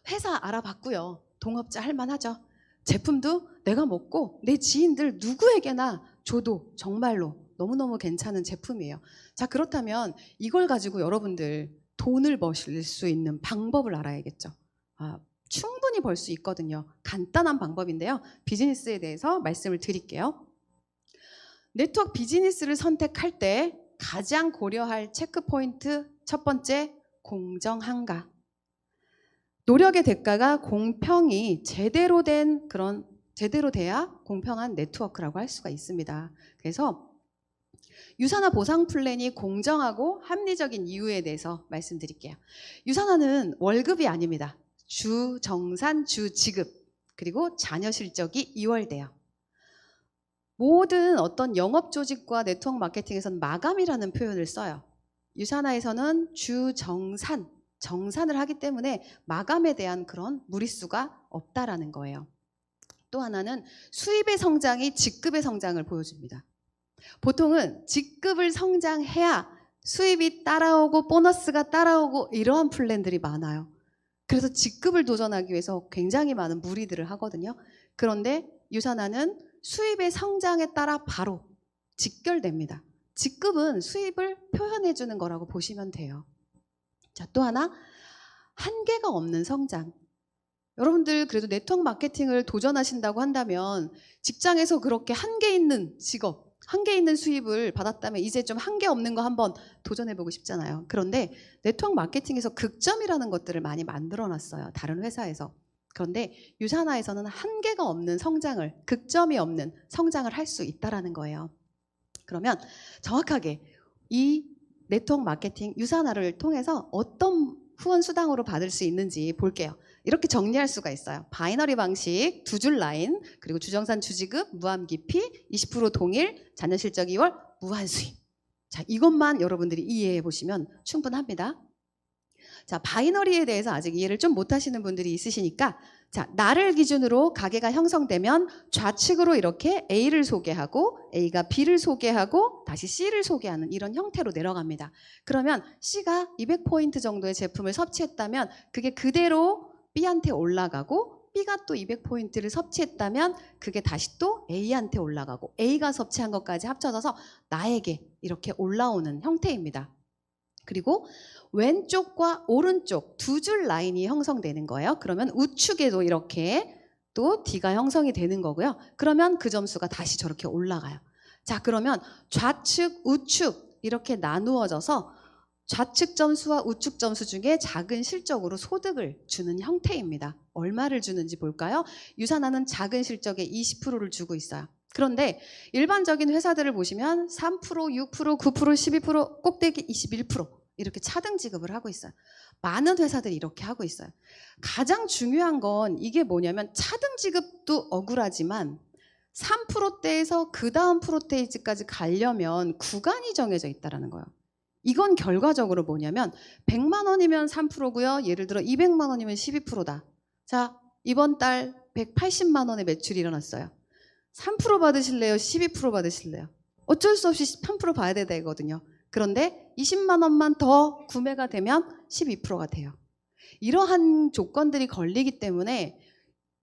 회사 알아봤고요. 동업자 할 만하죠. 제품도 내가 먹고 내 지인들 누구에게나 줘도 정말로 너무너무 괜찮은 제품이에요. 자, 그렇다면 이걸 가지고 여러분들 돈을 버실 수 있는 방법을 알아야겠죠. 충분히 벌 수 있거든요. 간단한 방법인데요. 비즈니스에 대해서 말씀을 드릴게요. 네트워크 비즈니스를 선택할 때 가장 고려할 체크포인트 첫 번째, 공정한가. 노력의 대가가 공평이 제대로 돼야 공평한 네트워크라고 할 수가 있습니다. 그래서 유산화 보상 플랜이 공정하고 합리적인 이유에 대해서 말씀드릴게요. 유산화는 월급이 아닙니다. 주 정산, 주 지급, 그리고 자녀 실적이 이월돼요. 모든 어떤 영업 조직과 네트워크 마케팅에서는 마감이라는 표현을 써요. 유산화에서는 주 정산을 하기 때문에 마감에 대한 그런 무리수가 없다라는 거예요. 또 하나는 수입의 성장이 직급의 성장을 보여줍니다. 보통은 직급을 성장해야 수입이 따라오고 보너스가 따라오고 이러한 플랜들이 많아요. 그래서 직급을 도전하기 위해서 굉장히 많은 무리들을 하거든요. 그런데 유산화는 수입의 성장에 따라 바로 직결됩니다. 직급은 수입을 표현해 주는 거라고 보시면 돼요. 자, 또 하나, 한계가 없는 성장. 여러분들 그래도 네트워크 마케팅을 도전하신다고 한다면 직장에서 그렇게 한계 있는 직업, 한계 있는 수입을 받았다면 이제 좀 한계 없는 거 한번 도전해보고 싶잖아요. 그런데 네트워크 마케팅에서 극점이라는 것들을 많이 만들어놨어요. 다른 회사에서. 그런데 유산화에서는 한계가 없는 성장을, 극점이 없는 성장을 할 수 있다는 거예요. 그러면 정확하게 이 네트워크 마케팅 유산화를 통해서 어떤 후원 수당으로 받을 수 있는지 볼게요. 이렇게 정리할 수가 있어요. 바이너리 방식, 두 줄 라인, 그리고 주정산 주지급, 무함기피, 20% 동일, 자녀 실적 2월, 무한 수익. 자, 이것만 여러분들이 이해해 보시면 충분합니다. 자, 바이너리에 대해서 아직 이해를 좀 못하시는 분들이 있으시니까, 자, 날을 기준으로 가계가 형성되면 좌측으로 이렇게 A를 소개하고 A가 B를 소개하고 다시 C를 소개하는 이런 형태로 내려갑니다. 그러면 C가 200포인트 정도의 제품을 섭취했다면 그게 그대로 B한테 올라가고 B가 또 200포인트를 섭취했다면 그게 다시 또 A한테 올라가고 A가 섭취한 것까지 합쳐져서 나에게 이렇게 올라오는 형태입니다. 그리고 왼쪽과 오른쪽 두 줄 라인이 형성되는 거예요. 그러면 우측에도 이렇게 또 D가 형성이 되는 거고요. 그러면 그 점수가 다시 저렇게 올라가요. 자, 그러면 좌측, 우측 이렇게 나누어져서 좌측 점수와 우측 점수 중에 작은 실적으로 소득을 주는 형태입니다. 얼마를 주는지 볼까요? 유산화는 작은 실적의 20%를 주고 있어요. 그런데 일반적인 회사들을 보시면 3%, 6%, 9%, 12%, 꼭대기 21% 이렇게 차등 지급을 하고 있어요. 많은 회사들이 이렇게 하고 있어요. 가장 중요한 건 이게 뭐냐면 차등 지급도 억울하지만 3%대에서 그 다음 프로테이지까지 가려면 구간이 정해져 있다는 거예요. 이건 결과적으로 뭐냐면 100만 원이면 3%고요. 예를 들어 200만 원이면 12%다. 자, 이번 달 180만 원의 매출이 일어났어요. 3% 받으실래요? 12% 받으실래요? 어쩔 수 없이 3% 봐야 되거든요. 그런데 20만 원만 더 구매가 되면 12%가 돼요. 이러한 조건들이 걸리기 때문에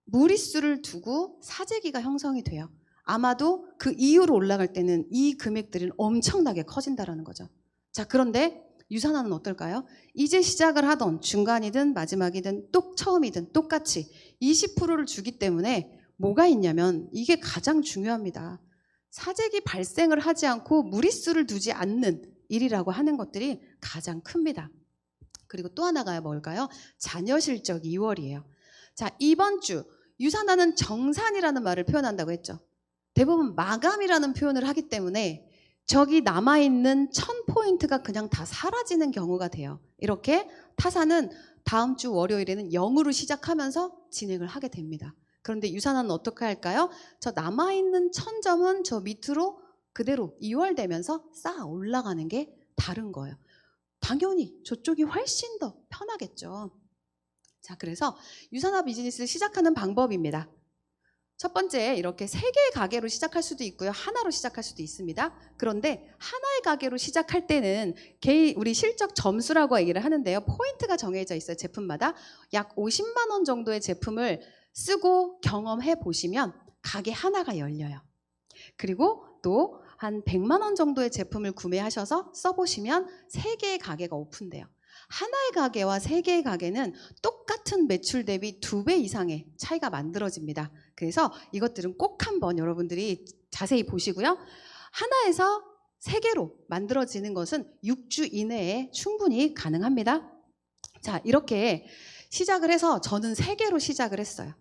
무리수를 두고 사재기가 형성이 돼요. 아마도 그 이후로 올라갈 때는 이 금액들은 엄청나게 커진다는 거죠. 자, 그런데 유산화는 어떨까요? 이제 시작을 하던 중간이든 마지막이든 처음이든 똑같이 20%를 주기 때문에 뭐가 있냐면 이게 가장 중요합니다. 사재기 발생을 하지 않고 무리수를 두지 않는 일이라고 하는 것들이 가장 큽니다. 그리고 또 하나가 뭘까요? 자녀 실적 2월이에요. 자, 이번 주 유산화는 정산이라는 말을 표현한다고 했죠. 대부분 마감이라는 표현을 하기 때문에 저기 남아있는 1000포인트가 그냥 다 사라지는 경우가 돼요. 이렇게 타사는 다음 주 월요일에는 0으로 시작하면서 진행을 하게 됩니다. 그런데 유산화는 어떻게 할까요? 저 남아있는 1000점은 저 밑으로 그대로 2월 되면서 쌓아 올라가는 게 다른 거예요. 당연히 저쪽이 훨씬 더 편하겠죠. 자, 그래서 유산화 비즈니스를 시작하는 방법입니다. 첫 번째 이렇게 3개의 가게로 시작할 수도 있고요. 하나로 시작할 수도 있습니다. 그런데 하나의 가게로 시작할 때는 우리 실적 점수라고 얘기를 하는데요. 포인트가 정해져 있어요. 제품마다. 약 50만 원 정도의 제품을 쓰고 경험해 보시면 가게 하나가 열려요. 그리고 또 한 100만 원 정도의 제품을 구매하셔서 써보시면 3개의 가게가 오픈돼요. 하나의 가게와 3개의 가게는 똑같은 매출 대비 2배 이상의 차이가 만들어집니다. 그래서 이것들은 꼭 한번 여러분들이 자세히 보시고요. 하나에서 3개로 만들어지는 것은 6주 이내에 충분히 가능합니다. 자, 이렇게 시작을 해서 저는 3개로 시작을 했어요.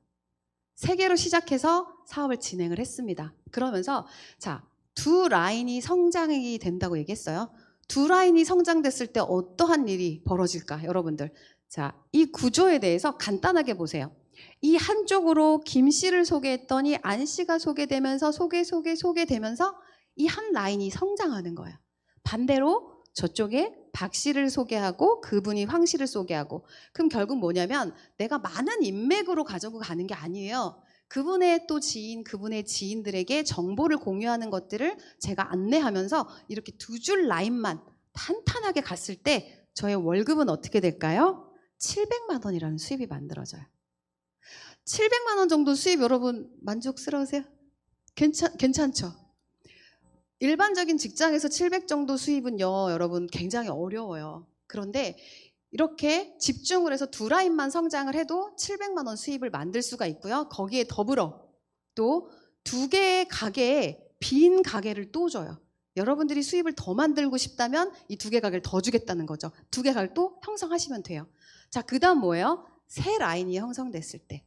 3개로 시작해서 사업을 진행을 했습니다. 그러면서 자, 2라인이 성장이 된다고 얘기했어요. 2라인이 성장됐을 때 어떠한 일이 벌어질까, 여러분들. 자, 이 구조에 대해서 간단하게 보세요. 이 한쪽으로 김 씨를 소개했더니 안 씨가 소개되면서 소개되면서 이 한 라인이 성장하는 거예요. 반대로 저쪽에 박 씨를 소개하고 그분이 황 씨를 소개하고, 그럼 결국 뭐냐면 내가 많은 인맥으로 가지고 가는 게 아니에요. 그분의 또 지인, 그분의 지인들에게 정보를 공유하는 것들을 제가 안내하면서 이렇게 2줄 라인만 탄탄하게 갔을 때 저의 월급은 어떻게 될까요? 700만 원이라는 수입이 만들어져요. 700만 원 정도 수입, 여러분 만족스러우세요? 괜찮죠? 일반적인 직장에서 700 정도 수입은요, 여러분 굉장히 어려워요. 그런데 이렇게 집중을 해서 2라인만 성장을 해도 700만 원 수입을 만들 수가 있고요. 거기에 더불어 또 2개의 가게에 빈 가게를 또 줘요. 여러분들이 수입을 더 만들고 싶다면 이 2개 가게를 더 주겠다는 거죠. 2개 가게를 또 형성하시면 돼요. 자, 그 다음 뭐예요? 새 라인이 형성됐을 때.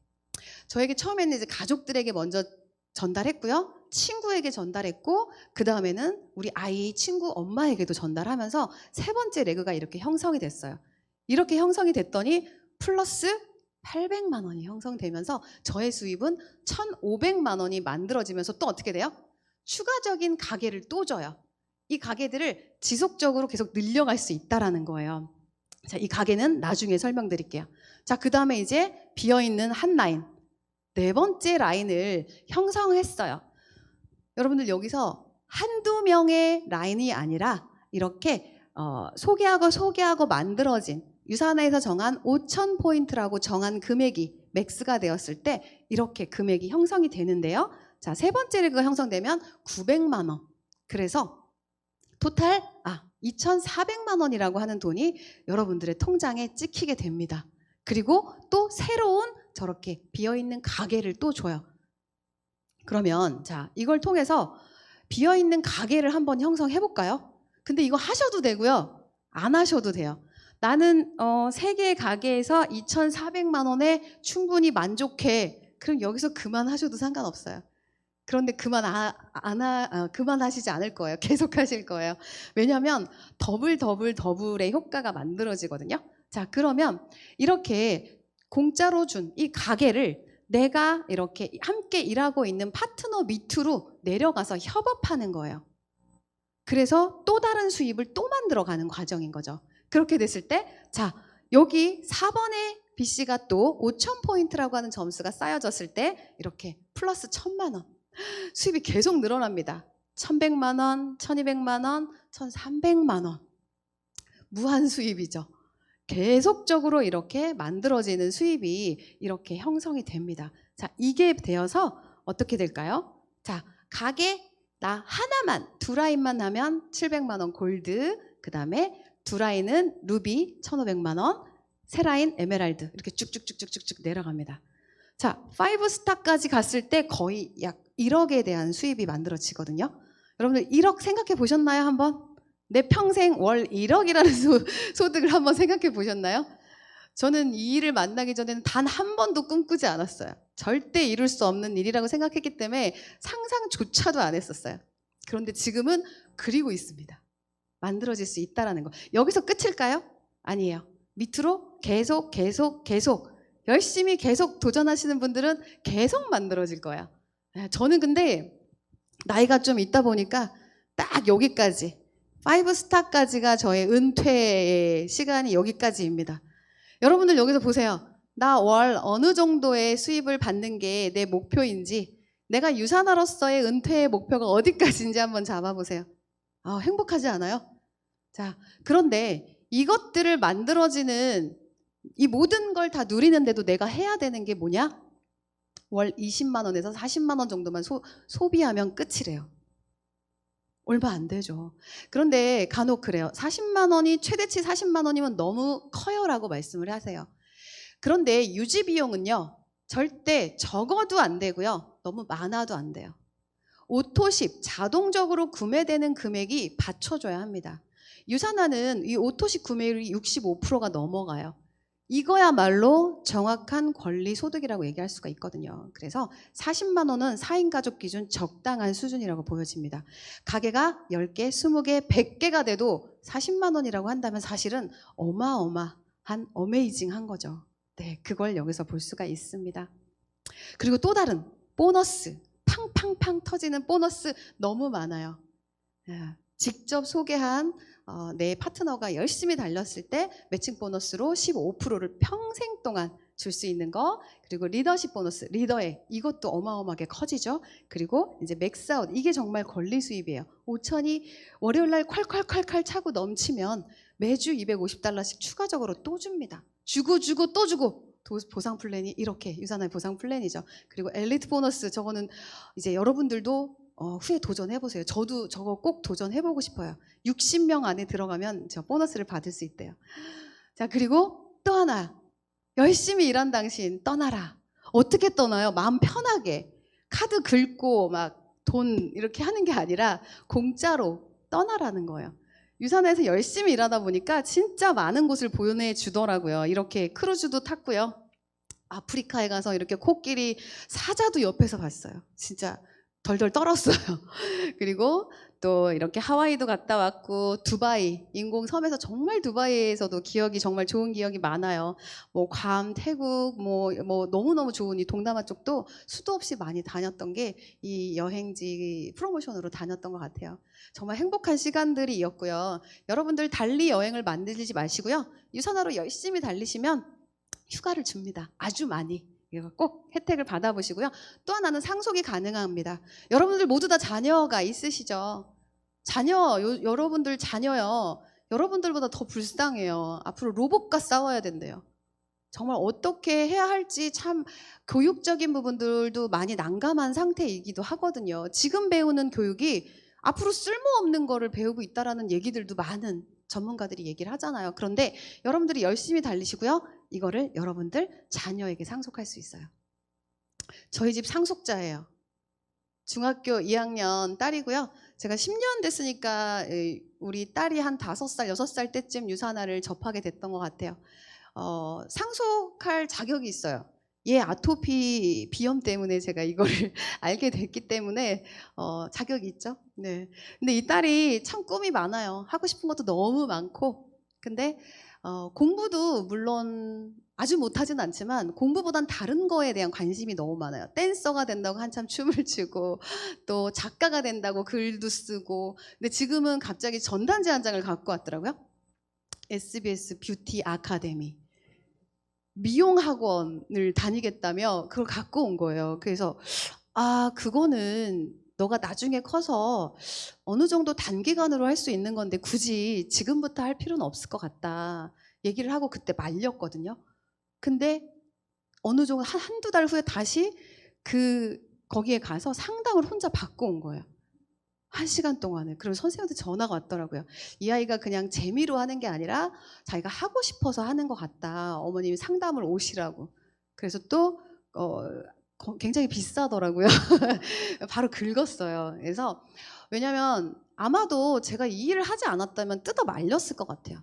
저에게 처음에는 이제 가족들에게 먼저 전달했고요. 친구에게 전달했고, 그 다음에는 우리 아이 친구 엄마에게도 전달하면서 3번째 레그가 이렇게 형성이 됐어요. 이렇게 형성이 됐더니 플러스 800만 원이 형성되면서 저의 수입은 1,500만 원이 만들어지면서 또 어떻게 돼요? 추가적인 가게를 또 줘요. 이 가게들을 지속적으로 계속 늘려갈 수 있다는 거예요. 자, 이 가게는 나중에 설명드릴게요. 자, 그 다음에 이제 비어있는 한 라인, 4번째 라인을 형성했어요. 여러분들 여기서 한두 명의 라인이 아니라 이렇게 소개하고 만들어진, 유산에서 정한 5,000포인트라고 정한 금액이 맥스가 되었을 때 이렇게 금액이 형성이 되는데요. 자, 3번째 레그가 형성되면 900만 원. 그래서 토탈 2,400만 원이라고 하는 돈이 여러분들의 통장에 찍히게 됩니다. 그리고 또 새로운 저렇게 비어있는 가게를 또 줘요. 그러면 자, 이걸 통해서 비어있는 가게를 한번 형성해 볼까요? 근데 이거 하셔도 되고요, 안 하셔도 돼요. 나는 3개의 가게에서 2,400만 원에 충분히 만족해. 그럼 여기서 그만하셔도 상관없어요. 그런데 그만하시지 않을 거예요. 계속 하실 거예요. 왜냐하면 더블의 효과가 만들어지거든요. 자, 그러면 이렇게 공짜로 준 이 가게를 내가 이렇게 함께 일하고 있는 파트너 밑으로 내려가서 협업하는 거예요. 그래서 또 다른 수입을 또 만들어가는 과정인 거죠. 그렇게 됐을 때, 자, 여기 4번의 B씨가 또 5,000포인트라고 하는 점수가 쌓여졌을 때 이렇게 플러스 1,000만 원 수입이 계속 늘어납니다. 1,100만 원, 1,200만 원, 1,300만 원. 무한 수입이죠. 계속적으로 이렇게 만들어지는 수입이 이렇게 형성이 됩니다. 자, 이게 되어서 어떻게 될까요? 자, 가게 나 하나만, 2라인만 하면 700만 원 골드, 그 다음에 2라인은 루비 1,500만 원, 3라인 에메랄드, 이렇게 쭉쭉쭉쭉쭉 내려갑니다. 자, 5스타까지 갔을 때 거의 약 1억에 대한 수입이 만들어지거든요. 여러분들 1억 생각해 보셨나요? 한번? 내 평생 월 1억이라는 소득을 한번 생각해 보셨나요? 저는 이 일을 만나기 전에는 단 한 번도 꿈꾸지 않았어요. 절대 이룰 수 없는 일이라고 생각했기 때문에 상상조차도 안 했었어요. 그런데 지금은 그리고 있습니다. 만들어질 수 있다는 거. 여기서 끝일까요? 아니에요. 밑으로 계속 열심히 계속 도전하시는 분들은 계속 만들어질 거예요. 저는 근데 나이가 좀 있다 보니까 딱 여기까지 5스타까지가 저의 은퇴의 시간이 여기까지입니다. 여러분들 여기서 보세요. 나 월 어느 정도의 수입을 받는 게 내 목표인지 내가 유산화로서의 은퇴의 목표가 어디까지인지 한번 잡아보세요. 행복하지 않아요? 자, 그런데 이것들을 만들어지는 이 모든 걸 다 누리는데도 내가 해야 되는 게 뭐냐? 월 20만 원에서 40만 원 정도만 소비하면 끝이래요. 얼마 안 되죠. 그런데 간혹 그래요. 40만 원이 최대치 40만 원이면 너무 커요 라고 말씀을 하세요. 그런데 유지 비용은요. 절대 적어도 안 되고요. 너무 많아도 안 돼요. 오토십, 자동적으로 구매되는 금액이 받쳐줘야 합니다. 유산화는 이 오토십 구매율이 65%가 넘어가요. 이거야말로 정확한 권리소득이라고 얘기할 수가 있거든요. 그래서 40만 원은 4인 가족 기준 적당한 수준이라고 보여집니다. 가게가 10개, 20개, 100개가 돼도 40만 원이라고 한다면 사실은 어마어마한 어메이징한 거죠. 네, 그걸 여기서 볼 수가 있습니다. 그리고 또 다른 보너스, 팡팡팡 터지는 보너스 너무 많아요. 직접 소개한 내 파트너가 열심히 달렸을 때 매칭 보너스로 15%를 평생 동안 줄 수 있는 거, 그리고 리더십 보너스, 리더의 이것도 어마어마하게 커지죠. 그리고 이제 맥스아웃, 이게 정말 권리 수입이에요. 5천이 월요일 날 콸콸콸콸 차고 넘치면 매주 $250씩 추가적으로 또 줍니다. 주고 또 주고. 보상 플랜이 이렇게 유산화의 보상 플랜이죠. 그리고 엘리트 보너스, 저거는 이제 여러분들도 후에 도전해보세요. 저도 저거 꼭 도전해보고 싶어요. 60명 안에 들어가면 저 보너스를 받을 수 있대요. 자, 그리고 또 하나. 열심히 일한 당신 떠나라. 어떻게 떠나요? 마음 편하게. 카드 긁고 막 돈 이렇게 하는 게 아니라 공짜로 떠나라는 거예요. 유산화에서 열심히 일하다 보니까 진짜 많은 곳을 보내주더라고요. 이렇게 크루즈도 탔고요. 아프리카에 가서 이렇게 코끼리 사자도 옆에서 봤어요. 진짜 덜덜 떨었어요. 그리고 또 이렇게 하와이도 갔다 왔고, 두바이, 인공섬에서 정말 두바이에서도 기억이 정말 좋은 기억이 많아요. 뭐 괌, 태국, 뭐 너무너무 좋은 이 동남아 쪽도 수도 없이 많이 다녔던 게 이 여행지 프로모션으로 다녔던 것 같아요. 정말 행복한 시간들이었고요. 여러분들 달리 여행을 만들지 마시고요. 유산화로 열심히 달리시면 휴가를 줍니다. 아주 많이. 꼭 혜택을 받아보시고요. 또 하나는 상속이 가능합니다. 여러분들 모두 다 자녀가 있으시죠? 여러분들 자녀요. 여러분들보다 더 불쌍해요. 앞으로 로봇과 싸워야 된대요. 정말 어떻게 해야 할지 참 교육적인 부분들도 많이 난감한 상태이기도 하거든요. 지금 배우는 교육이 앞으로 쓸모없는 거를 배우고 있다라는 얘기들도 많은 전문가들이 얘기를 하잖아요. 그런데 여러분들이 열심히 달리시고요. 이거를 여러분들 자녀에게 상속할 수 있어요. 저희 집 상속자예요. 중학교 2학년 딸이고요. 제가 10년 됐으니까 우리 딸이 한 5살, 6살 때쯤 유산화를 접하게 됐던 것 같아요. 상속할 자격이 있어요. 얘 아토피 비염 때문에 제가 이거를 알게 됐기 때문에 자격이 있죠. 네. 근데 이 딸이 참 꿈이 많아요. 하고 싶은 것도 너무 많고. 근데 공부도 물론 아주 못하진 않지만 공부보단 다른 거에 대한 관심이 너무 많아요. 댄서가 된다고 한참 춤을 추고, 또 작가가 된다고 글도 쓰고. 근데 지금은 갑자기 전단지 한 장을 갖고 왔더라고요. SBS 뷰티 아카데미. 미용학원을 다니겠다며 그걸 갖고 온 거예요. 그래서 그거는 너가 나중에 커서 어느 정도 단기간으로 할 수 있는 건데 굳이 지금부터 할 필요는 없을 것 같다 얘기를 하고 그때 말렸거든요. 근데 어느 정도 한두 달 후에 다시 거기에 가서 상담을 혼자 받고 온 거예요. 1시간 동안에. 그리고 선생님한테 전화가 왔더라고요. 이 아이가 그냥 재미로 하는 게 아니라 자기가 하고 싶어서 하는 것 같다. 어머님이 상담을 오시라고. 그래서 또 굉장히 비싸더라고요. 바로 긁었어요. 그래서 왜냐면 아마도 제가 이 일을 하지 않았다면 뜯어 말렸을 것 같아요.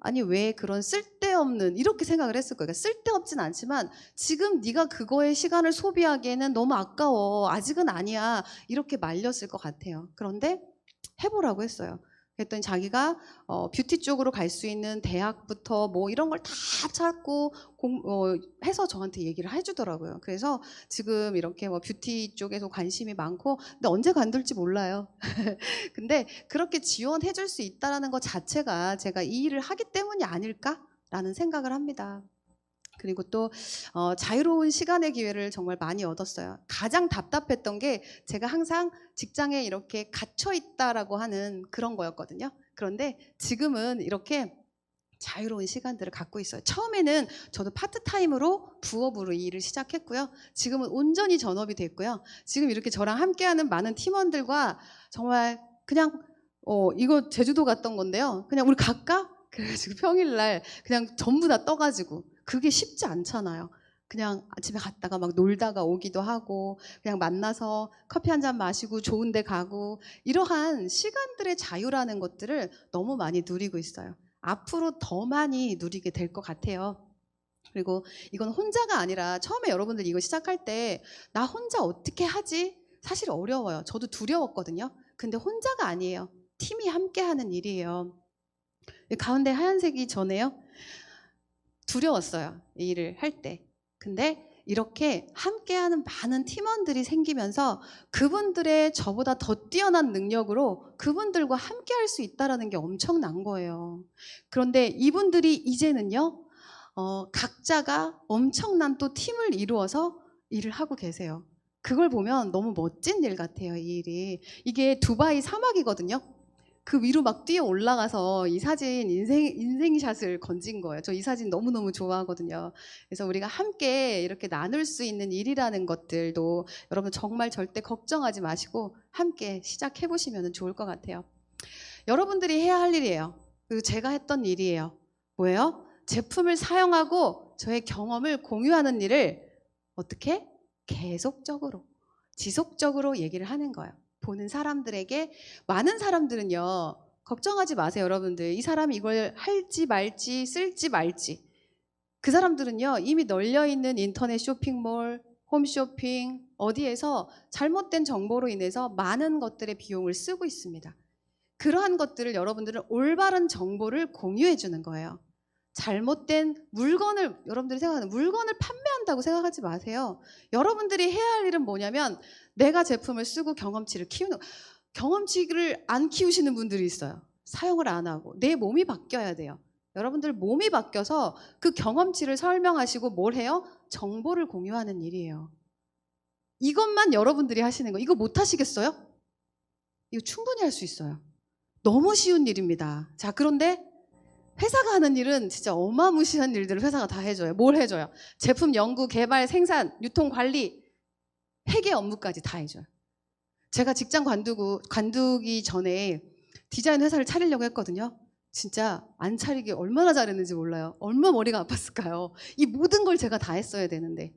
아니 왜 그런 쓸데없는 이렇게 생각을 했을 거예요. 쓸데없진 않지만 지금 네가 그거에 시간을 소비하기에는 너무 아까워. 아직은 아니야. 이렇게 말렸을 것 같아요. 그런데 해보라고 했어요. 그랬더니 자기가 뷰티 쪽으로 갈 수 있는 대학부터 뭐 이런 걸 다 찾고 해서 저한테 얘기를 해주더라고요. 그래서 지금 이렇게 뭐 뷰티 쪽에서 관심이 많고, 근데 언제 관둘지 몰라요. 근데 그렇게 지원해 줄 수 있다는 것 자체가 제가 이 일을 하기 때문이 아닐까라는 생각을 합니다. 그리고 또 자유로운 시간의 기회를 정말 많이 얻었어요. 가장 답답했던 게 제가 항상 직장에 이렇게 갇혀 있다라고 하는 그런 거였거든요. 그런데 지금은 이렇게 자유로운 시간들을 갖고 있어요. 처음에는 저도 파트타임으로 부업으로 이 일을 시작했고요. 지금은 온전히 전업이 됐고요. 지금 이렇게 저랑 함께하는 많은 팀원들과 정말 그냥 이거 제주도 갔던 건데요. 그냥 우리 갈까? 그래가지고 평일날 그냥 전부 다 떠가지고 그게 쉽지 않잖아요. 그냥 아침에 갔다가 막 놀다가 오기도 하고 그냥 만나서 커피 한 잔 마시고 좋은 데 가고 이러한 시간들의 자유라는 것들을 너무 많이 누리고 있어요. 앞으로 더 많이 누리게 될 것 같아요. 그리고 이건 혼자가 아니라 처음에 여러분들 이거 시작할 때 나 혼자 어떻게 하지? 사실 어려워요. 저도 두려웠거든요. 근데 혼자가 아니에요. 팀이 함께 하는 일이에요. 가운데 하얀색이 저네요. 두려웠어요. 이 일을 할 때. 근데 이렇게 함께하는 많은 팀원들이 생기면서 그분들의 저보다 더 뛰어난 능력으로 그분들과 함께할 수 있다는 게 엄청난 거예요. 그런데 이분들이 이제는요. 각자가 엄청난 또 팀을 이루어서 일을 하고 계세요. 그걸 보면 너무 멋진 일 같아요. 이 일이. 이게 두바이 사막이거든요. 그 위로 막 뛰어 올라가서 이 사진 인생샷을 건진 거예요. 저 이 사진 너무너무 좋아하거든요. 그래서 우리가 함께 이렇게 나눌 수 있는 일이라는 것들도 여러분 정말 절대 걱정하지 마시고 함께 시작해 보시면 좋을 것 같아요. 여러분들이 해야 할 일이에요. 그리고 제가 했던 일이에요. 뭐예요? 제품을 사용하고 저의 경험을 공유하는 일을 어떻게? 계속적으로, 지속적으로 얘기를 하는 거예요. 보는 사람들에게. 많은 사람들은요, 걱정하지 마세요, 여러분들. 이 사람이 이걸 할지 말지, 쓸지 말지. 그 사람들은요, 이미 널려있는 인터넷 쇼핑몰, 홈쇼핑, 어디에서 잘못된 정보로 인해서 많은 것들의 비용을 쓰고 있습니다. 그러한 것들을 여러분들은 올바른 정보를 공유해 주는 거예요. 잘못된 물건을, 여러분들이 생각하는 물건을 판매한다고 생각하지 마세요. 여러분들이 해야 할 일은 뭐냐면 내가 제품을 쓰고 경험치를 키우는, 경험치를 안 키우시는 분들이 있어요. 사용을 안 하고. 내 몸이 바뀌어야 돼요. 여러분들 몸이 바뀌어서 그 경험치를 설명하시고 뭘 해요? 정보를 공유하는 일이에요. 이것만 여러분들이 하시는 거. 이거 못 하시겠어요? 이거 충분히 할 수 있어요. 너무 쉬운 일입니다. 자, 그런데 회사가 하는 일은 진짜 어마무시한 일들을 회사가 다 해줘요. 뭘 해줘요? 제품 연구, 개발, 생산, 유통, 관리, 회계 업무까지 다 해줘요. 제가 직장 관두기 전에 디자인 회사를 차리려고 했거든요. 진짜 안 차리기 얼마나 잘했는지 몰라요. 얼마나 머리가 아팠을까요? 이 모든 걸 제가 다 했어야 되는데.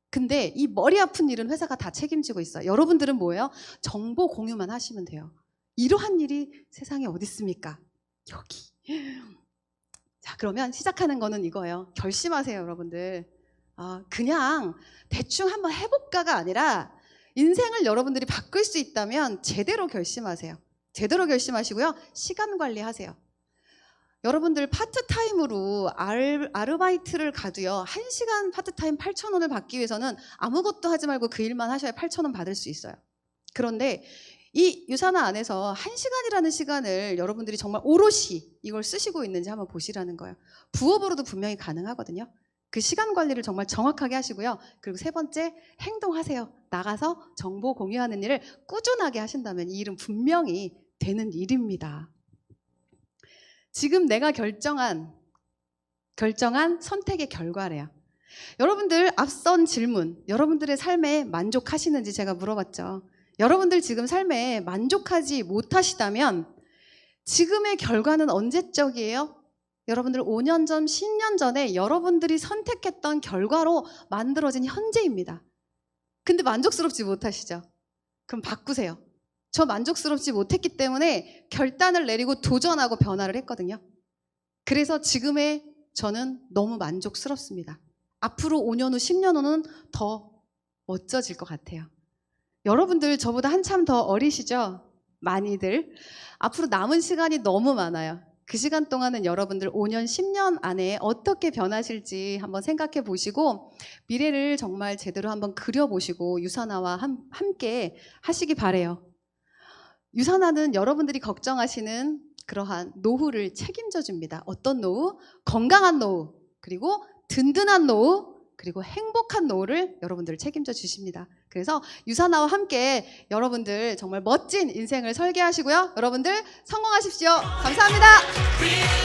근데 이 머리 아픈 일은 회사가 다 책임지고 있어요. 여러분들은 뭐예요? 정보 공유만 하시면 돼요. 이러한 일이 세상에 어디 있습니까? 여기. 자, 그러면 시작하는 거는 이거예요. 결심하세요, 여러분들. 그냥 대충 한번 해볼까가 아니라 인생을 여러분들이 바꿀 수 있다면 제대로 결심하세요. 제대로 결심하시고요. 시간 관리하세요. 여러분들 파트타임으로 아르바이트를 가도요. 1시간 파트타임 8,000원을 받기 위해서는 아무것도 하지 말고 그 일만 하셔야 8,000원 받을 수 있어요. 그런데 이 유산화 안에서 1시간이라는 시간을 여러분들이 정말 오롯이 이걸 쓰시고 있는지 한번 보시라는 거예요. 부업으로도 분명히 가능하거든요. 그 시간 관리를 정말 정확하게 하시고요. 그리고 세 번째, 행동하세요. 나가서 정보 공유하는 일을 꾸준하게 하신다면 이 일은 분명히 되는 일입니다. 지금 내가 결정한 선택의 결과래요. 여러분들 앞선 질문, 여러분들의 삶에 만족하시는지 제가 물어봤죠. 여러분들 지금 삶에 만족하지 못하시다면 지금의 결과는 언제적이에요? 여러분들 5년 전, 10년 전에 여러분들이 선택했던 결과로 만들어진 현재입니다. 근데 만족스럽지 못하시죠? 그럼 바꾸세요. 저 만족스럽지 못했기 때문에 결단을 내리고 도전하고 변화를 했거든요. 그래서 지금의 저는 너무 만족스럽습니다. 앞으로 5년 후, 10년 후는 더 멋져질 것 같아요. 여러분들 저보다 한참 더 어리시죠? 많이들. 앞으로 남은 시간이 너무 많아요. 그 시간 동안은 여러분들 5년, 10년 안에 어떻게 변하실지 한번 생각해 보시고 미래를 정말 제대로 한번 그려보시고 유산화와 함께 하시기 바래요. 유산화는 여러분들이 걱정하시는 그러한 노후를 책임져 줍니다. 어떤 노후? 건강한 노후, 그리고 든든한 노후 그리고 행복한 노후를 여러분들 책임져 주십니다. 그래서 유사나와 함께 여러분들 정말 멋진 인생을 설계하시고요. 여러분들 성공하십시오. 감사합니다.